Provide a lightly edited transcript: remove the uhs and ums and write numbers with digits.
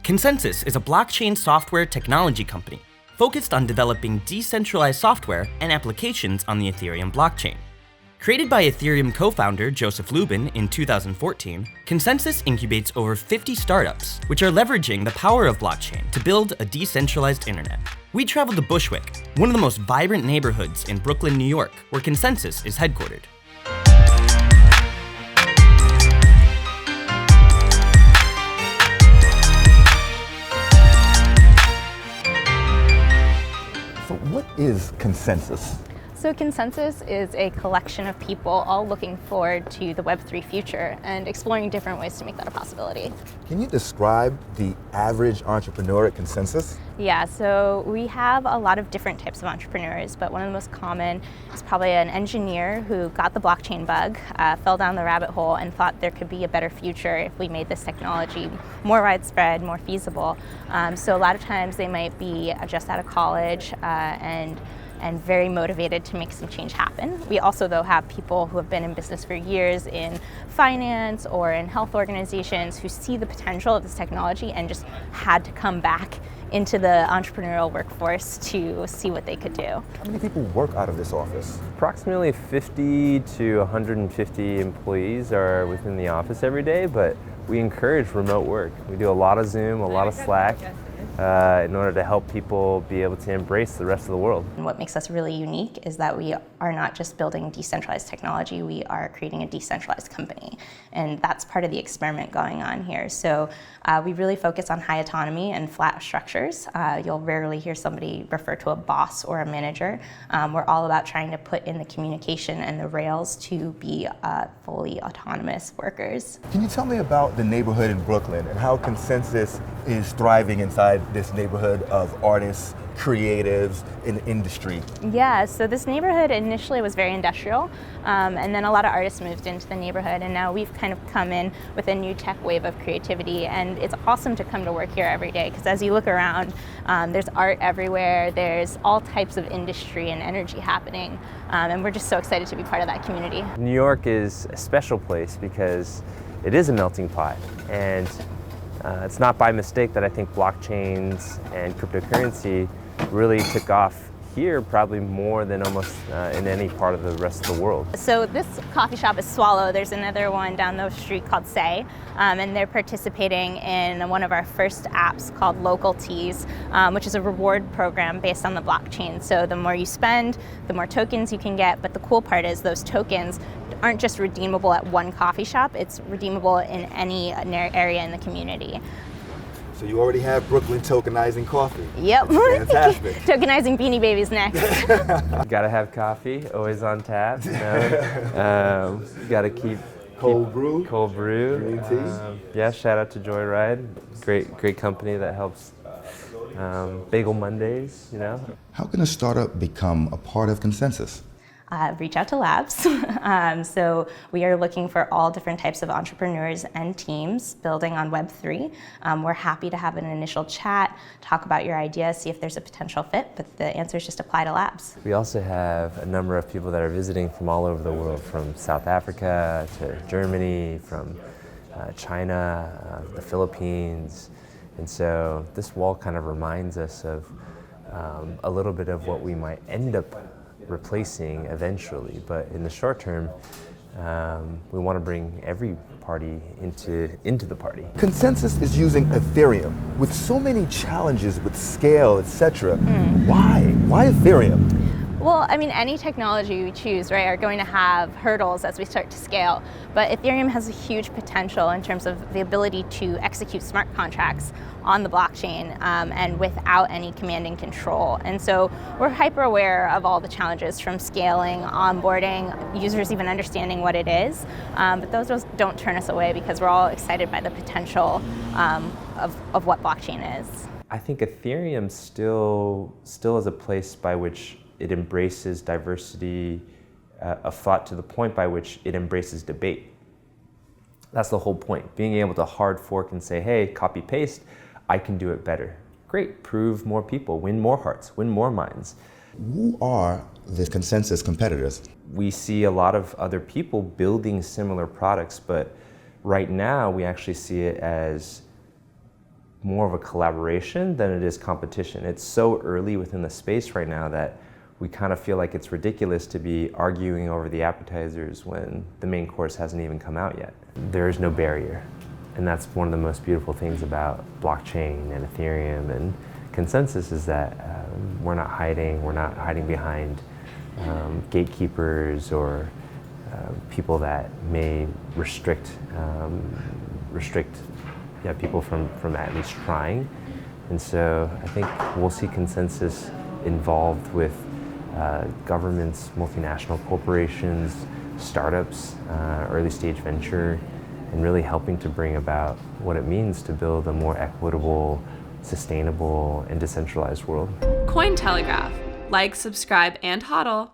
ConsenSys is a blockchain software technology company focused on developing decentralized software and applications on the Ethereum blockchain. Created by Ethereum co-founder Joseph Lubin in 2014, ConsenSys incubates over 50 startups, which are leveraging the power of blockchain to build a decentralized internet. We traveled to Bushwick, one of the most vibrant neighborhoods in Brooklyn, New York, where ConsenSys is headquartered. So what is ConsenSys? So ConsenSys is a collection of people all looking forward to the Web3 future and exploring different ways to make that a possibility. Can you describe the average entrepreneur at ConsenSys? Yeah, so we have a lot of different types of entrepreneurs, but one of the most common is probably an engineer who got the blockchain bug, fell down the rabbit hole and thought there could be a better future if we made this technology more widespread, more feasible. So a lot of times they might be just out of college and very motivated to make some change happen. We also, though, have people who have been in business for years in finance or in health organizations who see the potential of this technology and just had to come back into the entrepreneurial workforce to see what they could do. How many people work out of this office? Approximately 50 to 150 employees are within the office every day, but we encourage remote work. We do a lot of Zoom, a lot of Slack, in order to help people be able to embrace the rest of the world. And what makes us really unique is that we are not just building decentralized technology, we are creating a decentralized company. And that's part of the experiment going on here. So we really focus on high autonomy and flat structures. You'll rarely hear somebody refer to a boss or a manager. We're all about trying to put in the communication and the rails to be fully autonomous workers. Can you tell me about the neighborhood in Brooklyn and how ConsenSys is thriving inside this neighborhood of artists, creatives, in industry? Yeah, so this neighborhood initially was very industrial, and then a lot of artists moved into the neighborhood, and now we've kind of come in with a new tech wave of creativity, and it's awesome to come to work here every day, because as you look around, there's art everywhere, there's all types of industry and energy happening, and we're just so excited to be part of that community. New York is a special place because it is a melting pot, and it's not by mistake that I think blockchains and cryptocurrency really took off here, probably more than almost in any part of the rest of the world. So this coffee shop is Swallow. There's another one down the street called Say, and they're participating in one of our first apps called Local Teas, which is a reward program based on the blockchain. So the more you spend, the more tokens you can get, but the cool part is those tokens aren't just redeemable at one coffee shop, it's redeemable in any area in the community. So you already have Brooklyn tokenizing coffee. Yep. Fantastic. Tokenizing Beanie Babies next. Gotta have coffee, always on tap. You know? Gotta keep Cold brew. Green tea. Yeah, shout out to Joyride, great company that helps Bagel Mondays. You know. How can a startup become a part of ConsenSys? Reach out to Labs. So we are looking for all different types of entrepreneurs and teams building on Web3. We're happy to have an initial chat, talk about your idea, see if there's a potential fit, but the answer is just apply to Labs. We also have a number of people that are visiting from all over the world, from South Africa to Germany, from China, the Philippines. And so this wall kind of reminds us of a little bit of what we might end up replacing eventually, but in the short term, we want to bring every party into the party. ConsenSys is using Ethereum with so many challenges with scale, etc. Why? Why Ethereum? Well, I mean, any technology we choose, right, are going to have hurdles as we start to scale. But Ethereum has a huge potential in terms of the ability to execute smart contracts on the blockchain and without any command and control. And so we're hyper aware of all the challenges from scaling, onboarding, users even understanding what it is. But those don't turn us away because we're all excited by the potential of what blockchain is. I think Ethereum still is a place by which it embraces diversity of thought to the point by which it embraces debate. That's the whole point, being able to hard fork and say, hey, copy paste, I can do it better. Great, prove more people, win more hearts, win more minds. Who are the ConsenSys competitors? We see a lot of other people building similar products, but right now we actually see it as more of a collaboration than it is competition. It's so early within the space right now that we kind of feel like it's ridiculous to be arguing over the appetizers when the main course hasn't even come out yet. There is no barrier. And that's one of the most beautiful things about blockchain and Ethereum and ConsenSys is that we're not hiding behind gatekeepers or people that may restrict people from at least trying. And so I think we'll see ConsenSys involved with governments, multinational corporations, startups, early stage venture, and really helping to bring about what it means to build a more equitable, sustainable, and decentralized world. Cointelegraph. Like, subscribe, and hodl.